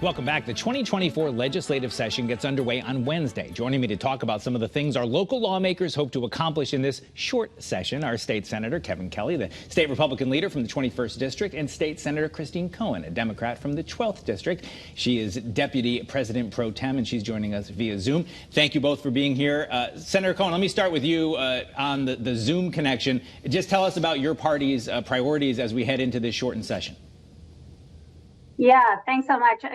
Welcome back. The 2024 legislative session gets underway on Wednesday. Joining me to talk about some of the things our local lawmakers hope to accomplish in this short session are State Senator Kevin Kelly, the state Republican leader from the 21st District, and State Senator Sen Cohen, a Democrat from the 12th District. She is Deputy President Pro Tem, and she's joining us via Zoom. Thank you both for being here. Senator Cohen, let me start with you on the Zoom connection. Just tell us about your party's priorities as we head into this shortened session. Yeah, thanks so much. A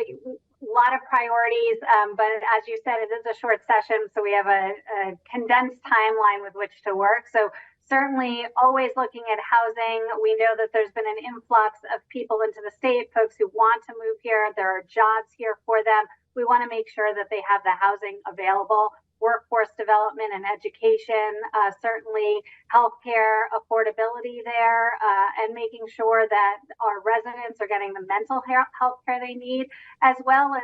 lot of priorities, but as you said, it is a short session, so we have a condensed timeline with which to work. So certainly always looking at housing. We know that there's been an influx of people into the state, folks who want to move here. There are jobs here for them. We want to make sure that they have the housing available. Workforce development and education, certainly healthcare affordability there, and making sure that our residents are getting the mental health care they need, as well as,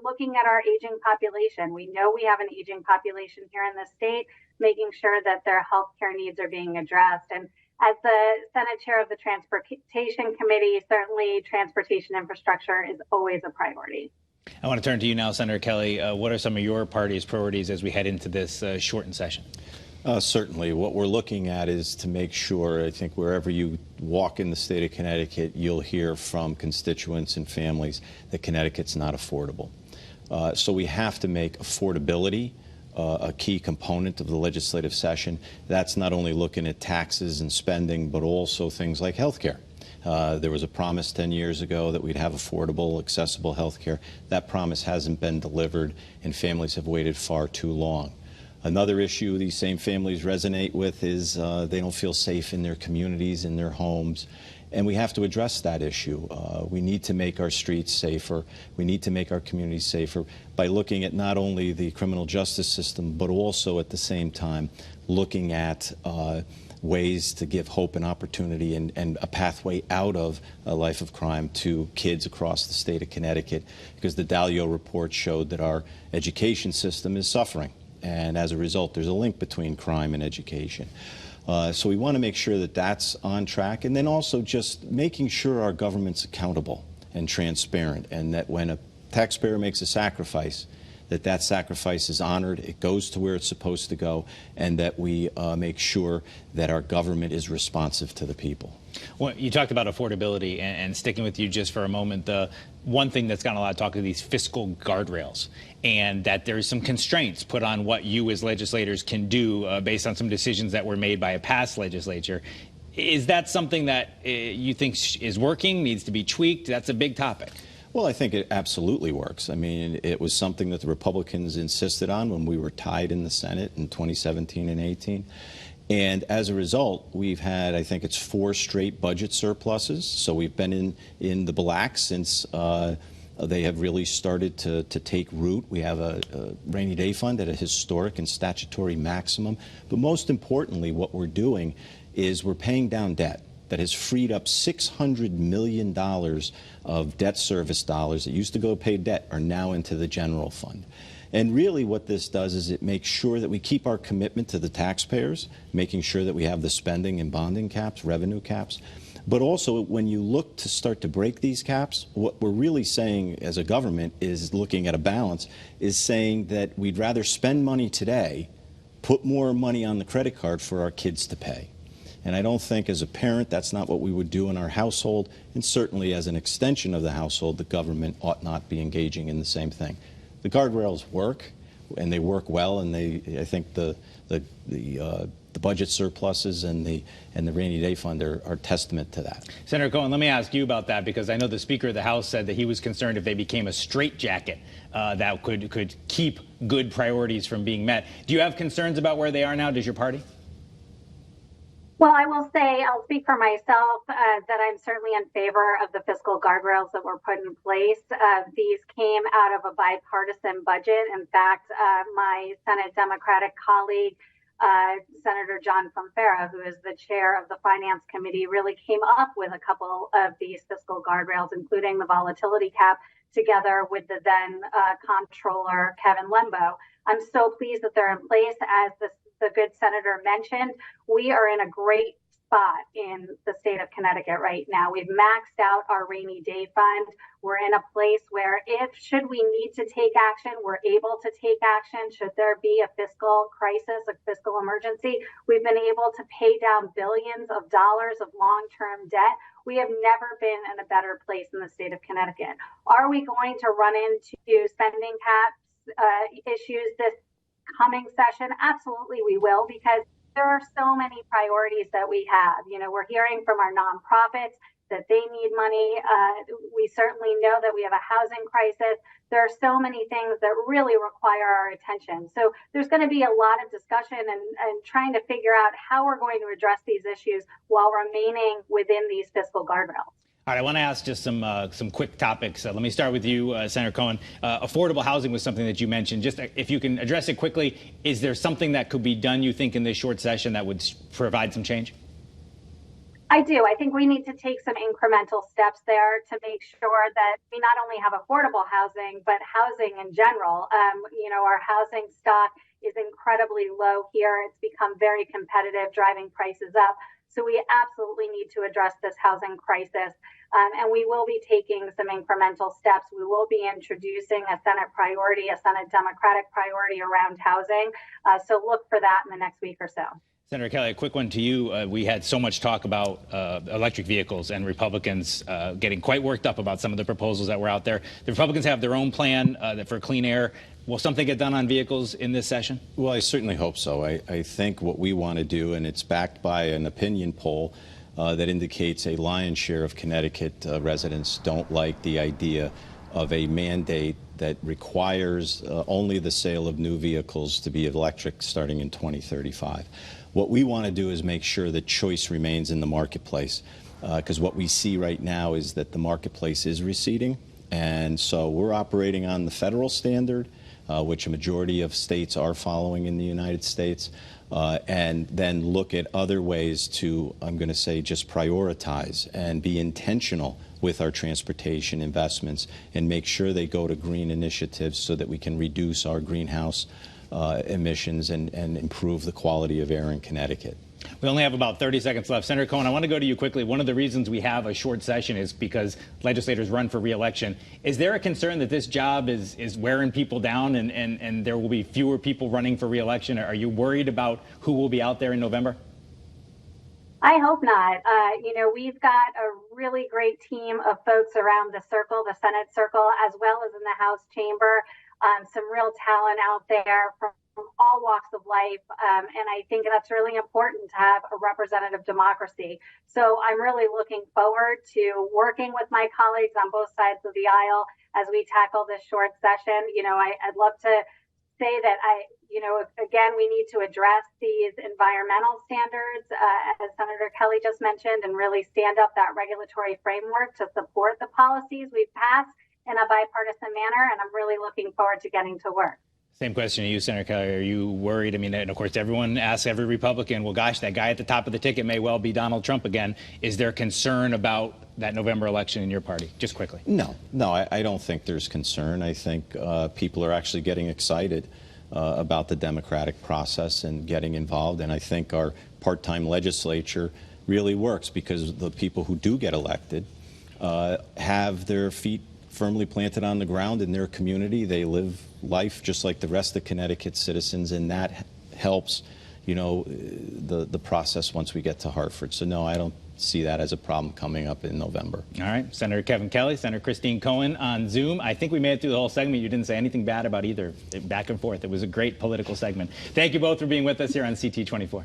looking at our aging population. We know we have an aging population here in the state, making sure that their healthcare needs are being addressed. And as the Senate Chair of the Transportation Committee, certainly transportation infrastructure is always a priority. I want to turn to you now, Senator Kelly. What are some of your party's priorities as we head into this shortened session? Certainly. What we're looking at is to make sure, I think wherever you walk in the state of Connecticut, you'll hear from constituents and families that Connecticut's not affordable. So we have to make affordability a key component of the legislative session. That's not only looking at taxes and spending, but also things like health care. There was a promise 10 years ago that we'd have affordable, accessible health care. That promise hasn't been delivered, and families have waited far too long. Another issue these same families resonate with is they don't feel safe in their communities, in their homes, and we have to address that issue. We need to make our streets safer. We need to make our communities safer by looking at not only the criminal justice system, but also at the same time looking at ways to give hope and opportunity and a pathway out of a life of crime to kids across the state of Connecticut, because the Dalio report showed that our education system is suffering, and as a result there's a link between crime and education. So we want to make sure that that's on track, and then also just making sure our government's accountable and transparent, and that when a taxpayer makes a sacrifice, that sacrifice is honored, it goes to where it's supposed to go, and that we make sure that our government is responsive to the people. Well, you talked about affordability, and sticking with you just for a moment, the one thing that's gotten a lot of talk are these fiscal guardrails, and that there's some constraints put on what you as legislators can do based on some decisions that were made by a past legislature. Is that something that you think is working, needs to be tweaked? That's a big topic. Well, I think it absolutely works. I mean, it was something that the Republicans insisted on when we were tied in the Senate in 2017 and 18. And as a result, we've had, I think it's 4 straight budget surpluses. So we've been in the black since they have really started to take root. We have a rainy day fund at a historic and statutory maximum. But most importantly, what we're doing is we're paying down debt that has freed up $600 million of debt service dollars that used to go pay debt are now into the general fund. And really what this does is it makes sure that we keep our commitment to the taxpayers, making sure that we have the spending and bonding caps, revenue caps. But also when you look to start to break these caps, what we're really saying as a government is looking at a balance, is saying that we'd rather spend money today, put more money on the credit card for our kids to pay. And I don't think as a parent that's not what we would do in our household, and certainly as an extension of the household, the government ought not be engaging in the same thing. The guardrails work, and they work well, and I think the budget surpluses and the rainy day fund are testament to that. Senator Cohen, let me ask you about that, because I know the Speaker of the House said that he was concerned if they became a straitjacket that could keep good priorities from being met. Do you have concerns about where they are now? Does your party? Well, I will say, I'll speak for myself, that I'm certainly in favor of the fiscal guardrails that were put in place. These came out of a bipartisan budget. In fact, my Senate Democratic colleague, Senator John Fonfara, who is the chair of the Finance Committee, really came up with a couple of these fiscal guardrails, including the volatility cap, together with the then comptroller, Kevin Lembo. I'm so pleased that they're in place. As the good senator mentioned, we are in a great spot in the state of Connecticut right now. We've maxed out our rainy day fund. We're in a place where should we need to take action, we're able to take action. Should there be a fiscal crisis, a fiscal emergency, we've been able to pay down billions of dollars of long-term debt. We have never been in a better place in the state of Connecticut. Are we going to run into spending caps issues this coming session? Absolutely we will, because there are so many priorities that we have. We're hearing from our nonprofits that they need money. We certainly know that we have a housing crisis. There are so many things that really require our attention. So there's going to be a lot of discussion and trying to figure out how we're going to address these issues while remaining within these fiscal guardrails. All right, I want to ask just some quick topics. Let me start with you, Senator Cohen. Affordable housing was something that you mentioned. Just if you can address it quickly, is there something that could be done, you think, in this short session that would provide some change? I do. I think we need to take some incremental steps there to make sure that we not only have affordable housing, but housing in general. Our housing stock is incredibly low here. It's become very competitive, driving prices up. So we absolutely need to address this housing crisis. And we will be taking some incremental steps. We will be introducing a Senate priority, a Senate Democratic priority around housing. So look for that in the next week or so. Senator Kelly, a quick one to you. We had so much talk about electric vehicles and Republicans getting quite worked up about some of the proposals that were out there. The Republicans have their own plan for clean air. Will something get done on vehicles in this session? Well, I certainly hope so. I think what we want to do, and it's backed by an opinion poll that indicates a lion's share of Connecticut residents don't like the idea of a mandate that requires only the sale of new vehicles to be electric starting in 2035. What we want to do is make sure that choice remains in the marketplace, because what we see right now is that the marketplace is receding, and so we're operating on the federal standard, which a majority of states are following in the United States, and then look at other ways to, I'm going to say, just prioritize and be intentional with our transportation investments and make sure they go to green initiatives so that we can reduce our greenhouse emissions and improve the quality of air in Connecticut. We only have about 30 seconds left. Senator Cohen, I want to go to you quickly. One of the reasons we have a short session is because legislators run for re-election. Is there a concern that this job is wearing people down and there will be fewer people running for re-election? Are you worried about who will be out there in November? I hope not. We've got a really great team of folks around the circle, the Senate circle, as well as in the House chamber. Some real talent out there from all walks of life. And I think that's really important to have a representative democracy. So I'm really looking forward to working with my colleagues on both sides of the aisle as we tackle this short session. I'd love to say that again, we need to address these environmental standards, as Senator Kelly just mentioned, and really stand up that regulatory framework to support the policies we've passed in a bipartisan manner. And I'm really looking forward to getting to work. Same question to you, Senator Kelly. Are you worried? I mean, and of course, everyone asks every Republican, well, gosh, that guy at the top of the ticket may well be Donald Trump again. Is there concern about that November election in your party? Just quickly. No, I don't think there's concern. I think people are actually getting excited about the democratic process and getting involved. And I think our part-time legislature really works because the people who do get elected have their feet firmly planted on the ground in their community. They live life just like the rest of Connecticut citizens, and that helps, the process once we get to Hartford. So no, I don't see that as a problem coming up in November. All right, Senator Kevin Kelly, Senator Christine Cohen on Zoom. I think we made it through the whole segment. You didn't say anything bad about either, back and forth. It was a great political segment. Thank you both for being with us here on CT24.